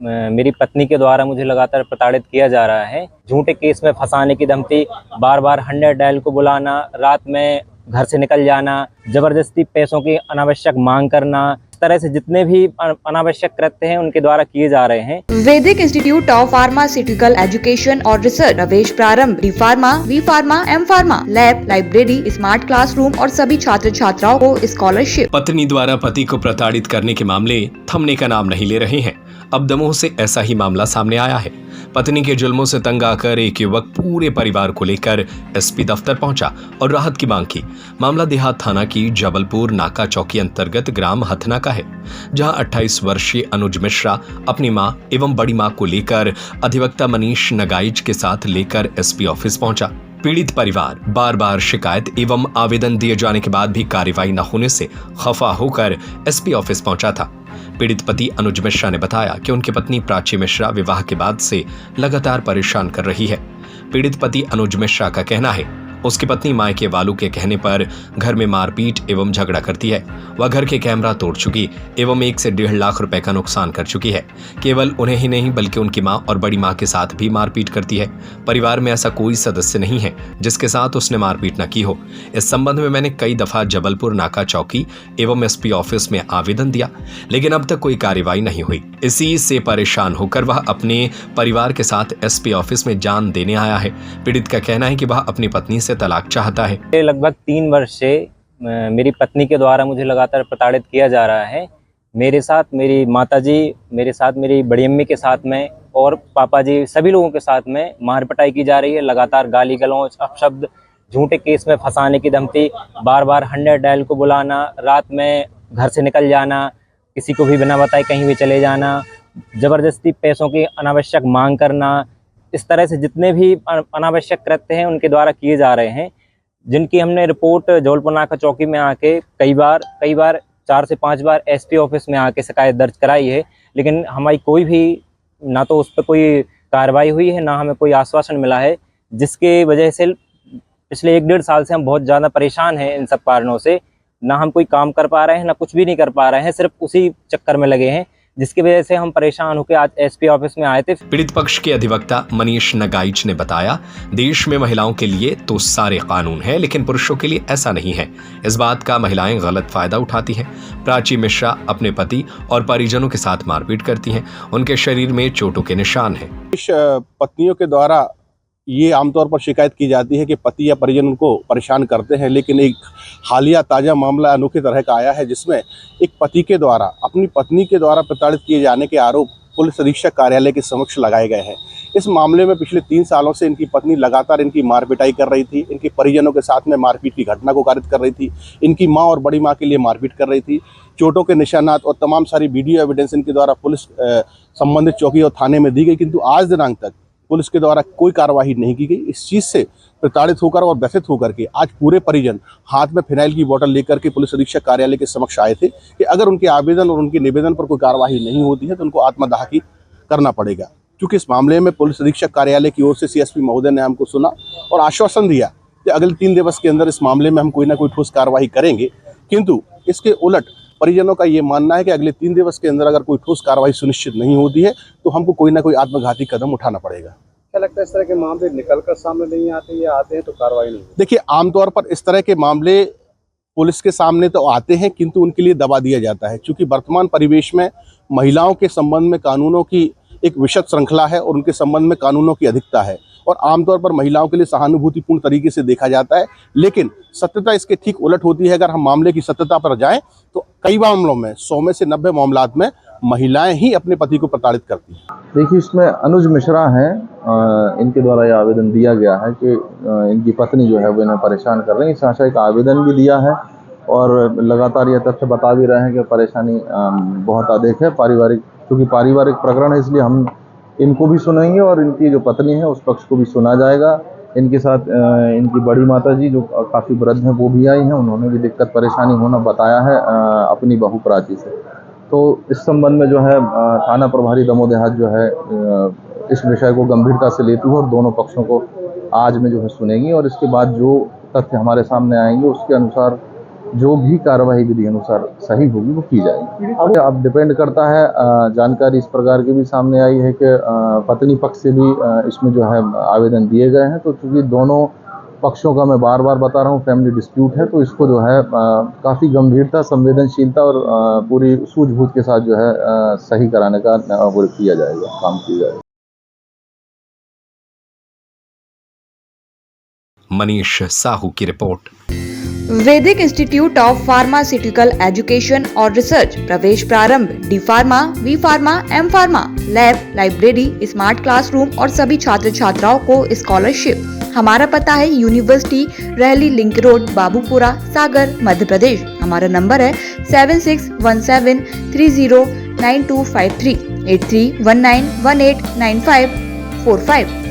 मेरी पत्नी के द्वारा मुझे लगातार प्रताड़ित किया जा रहा है। झूठे केस में फंसाने की धमकी, बार बार 100 डायल को बुलाना, रात में घर से निकल जाना, जबरदस्ती पैसों की अनावश्यक मांग करना, इस तरह से जितने भी अनावश्यक कृत्य हैं उनके द्वारा किए जा रहे हैं। Vaidik institute of pharmaceutical education और रिसर्च प्रवेश प्रारंभ। D pharma, B pharma, M pharma, lab, library, smart classroom और सभी छात्र छात्राओं को स्कॉलरशिप। पत्नी द्वारा पति को प्रताड़ित करने के मामले थमने का नाम नहीं ले रहे हैं। अब दमोह से ऐसा ही मामला सामने आया है। पत्नी के जुल्मों से तंग आकर एक युवक पूरे परिवार को लेकर एसपी दफ्तर पहुंचा और राहत की मांग की। मामला देहात थाना की जबलपुर नाका चौकी अंतर्गत ग्राम हथना का है, जहां 28 वर्षीय अनुज मिश्रा अपनी मां एवं बड़ी मां को लेकर अधिवक्ता मनीष नगाइच के साथ लेकर एसपी ऑफिस पहुंचा। पीड़ित परिवार बार बार शिकायत एवं आवेदन दिए जाने के बाद भी कार्रवाई न होने से खफा होकर एसपी ऑफिस पहुंचा था। पीड़ित पति अनुज मिश्रा ने बताया कि उनकी पत्नी प्राची मिश्रा विवाह के बाद से लगातार परेशान कर रही है। पीड़ित पति अनुज मिश्रा का कहना है उसकी पत्नी मायके वालों के कहने पर घर में मारपीट एवं झगड़ा करती है। वह घर के कैमरा तोड़ चुकी एवं 1 से 1.5 लाख रुपए का नुकसान कर चुकी है। केवल उन्हें ही नहीं बल्कि उनकी मां और बड़ी मां के साथ भी मारपीट करती है। परिवार में ऐसा कोई सदस्य नहीं है जिसके साथ उसने मारपीट न की हो। इस संबंध में मैंने कई दफा जबलपुर नाका चौकी एवं एसपी ऑफिस में आवेदन दिया, लेकिन अब तक कोई कार्रवाई नहीं हुई। इसी से परेशान होकर वह अपने परिवार के साथ एसपी ऑफिस में जान देने आया है। पीड़ित का कहना है कि वह अपनी पत्नी से तलाक चाहता है। लगभग 3 वर्ष से मेरी पत्नी के द्वारा मुझे लगातार प्रताड़ित किया जा रहा है। मेरे साथ, मेरी माताजी, मेरे साथ, मेरी बड़ी अम्मी के साथ में और पापा जी, सभी लोगों के साथ में मार पिटाई की जा रही है। लगातार गाली गलौज, अपशब्द, झूठे केस में फंसाने की धमकी, बार बार 100 डायल को बुलाना, रात में घर से निकल जाना, किसी को भी बिना बताए कहीं भी चले जाना, जबरदस्ती पैसों की अनावश्यक मांग करना, इस तरह से जितने भी अनावश्यक कृत्य हैं उनके द्वारा किए जा रहे हैं, जिनकी हमने रिपोर्ट जबलपुर नाका चौकी में आके कई बार 4 से 5 बार एसपी ऑफिस में आके शिकायत दर्ज कराई है, लेकिन हमारी कोई भी ना तो उस पर कोई कार्रवाई हुई है, ना हमें कोई आश्वासन मिला है, जिसके वजह से पिछले 1-1.5 साल से हम बहुत ज़्यादा परेशान हैं इन सब कारणों से। ना हम कोई काम कर पा रहे हैं, ना कुछ भी नहीं कर पा रहे हैं, सिर्फ उसी चक्कर में लगे हैं, जिसकी वजह से हम परेशान होकर आज एसपी ऑफिस में आए थे। पीड़ित पक्ष के अधिवक्ता मनीष नगाइच ने बताया, देश में महिलाओं के लिए तो सारे कानून हैं, लेकिन पुरुषों के लिए ऐसा नहीं है। इस बात का महिलाएं गलत फायदा उठाती हैं। प्राची मिश्रा अपने पति और परिजनों के साथ मारपीट करती हैं। उनके शरीर में चोटों के निशान हैं। पत्नियों के द्वारा ये आमतौर पर शिकायत की जाती है कि पति या परिजन उनको परेशान करते हैं, लेकिन एक हालिया ताज़ा मामला अनोखे तरह का आया है, जिसमें एक पति के द्वारा अपनी पत्नी के द्वारा प्रताड़ित किए जाने के आरोप पुलिस अधीक्षक कार्यालय के समक्ष लगाए गए हैं। इस मामले में पिछले 3 सालों से इनकी पत्नी लगातार इनकी मार पिटाई कर रही थी, इनके परिजनों के साथ में मारपीट की घटना को कारित कर रही थी, इनकी माँ और बड़ी माँ के लिए मारपीट कर रही थी। चोटों के निशानात और तमाम सारी वीडियो एविडेंस इनके द्वारा पुलिस संबंधित चौकी और थाने में दी गई, किंतु आज दिनांक तक पुलिस के द्वारा कोई कार्रवाई नहीं की गई। इस चीज़ से प्रताड़ित होकर और व्यथित होकर के आज पूरे परिजन हाथ में फिनाइल की बोतल लेकर के पुलिस अधीक्षक कार्यालय के समक्ष आए थे कि अगर उनके आवेदन और उनके निवेदन पर कोई कार्रवाई नहीं होती है तो उनको आत्मदाह की करना पड़ेगा। क्योंकि इस मामले में पुलिस अधीक्षक कार्यालय की ओर से सीएसपी महोदय ने हमको सुना और आश्वासन दिया कि अगले 3 दिवस के अंदर इस मामले में हम कोई ना कोई ठोस कार्रवाई करेंगे, किंतु इसके उलट परिजनों का ये मानना है कि अगले 3 दिवस के अंदर अगर कोई ठोस कार्रवाई सुनिश्चित नहीं होती है तो हमको कोई ना कोई आत्मघाती कदम उठाना पड़ेगा। क्या लगता है इस तरह के मामले निकलकर सामने नहीं आते या आते हैं तो कार्रवाई नहीं होती? देखिए, आमतौर पर इस तरह के मामले पुलिस के सामने तो आते हैं, किंतु उनके लिए दबा दिया जाता है, क्योंकि वर्तमान परिवेश में महिलाओं के संबंध में कानूनों की एक विशद श्रृंखला है और उनके संबंध में कानूनों की अधिकता है और आमतौर पर महिलाओं के लिए सहानुभूतिपूर्ण तरीके से देखा जाता है, लेकिन सत्यता इसके ठीक उलट होती है। अगर हम मामले की सत्यता पर जाएं तो कई मामलों में 100 में से 90 मामलात में महिलाएं ही अपने पति को प्रताड़ित करती हैं। देखिए, इसमें अनुज मिश्रा हैं, इनके द्वारा यह आवेदन दिया गया है कि इनकी पत्नी जो है वो इन्हें परेशान कर रही है। इस आशय का आवेदन भी दिया है और लगातार यह तथ्य बता भी रहे हैं कि परेशानी बहुत अधिक है। क्योंकि पारिवारिक प्रकरण है, इसलिए हम इनको भी सुनेंगे और इनकी जो पत्नी है उस पक्ष को भी सुना जाएगा। इनके साथ इनकी बड़ी माता जी जो काफ़ी वृद्ध हैं वो भी आई हैं, उन्होंने भी दिक्कत परेशानी होना बताया है अपनी बहू प्राची से। तो इस संबंध में जो है थाना प्रभारी दमोह देहात जो है इस विषय को गंभीरता से लेती है और दोनों पक्षों को आज में जो है सुनेंगी और इसके बाद जो तथ्य हमारे सामने आएंगे उसके अनुसार जो भी कार्रवाई विधि अनुसार सही होगी वो की जाएगी। अब डिपेंड करता है, जानकारी इस प्रकार की भी सामने आई है कि पत्नी पक्ष से भी इसमें जो है आवेदन दिए गए हैं। तो चूंकि दोनों पक्षों का मैं बार बार बता रहा हूँ फैमिली डिस्प्यूट है, तो इसको जो है काफ़ी गंभीरता, संवेदनशीलता और पूरी सूझबूझ के साथ जो है सही कराने का वो किया जाएगा, काम किया जाएगा। मनीष साहू की report. Vaidik institute of pharmaceutical education और रिसर्च प्रवेश प्रारंभ D pharma, B pharma, M pharma, lab, library, smart classroom और सभी छात्र छात्राओं को स्कॉलरशिप। हमारा पता है यूनिवर्सिटी रहली लिंक रोड, बाबूपुरा, सागर, मध्य प्रदेश। हमारा नंबर है 7617309253 8319189545।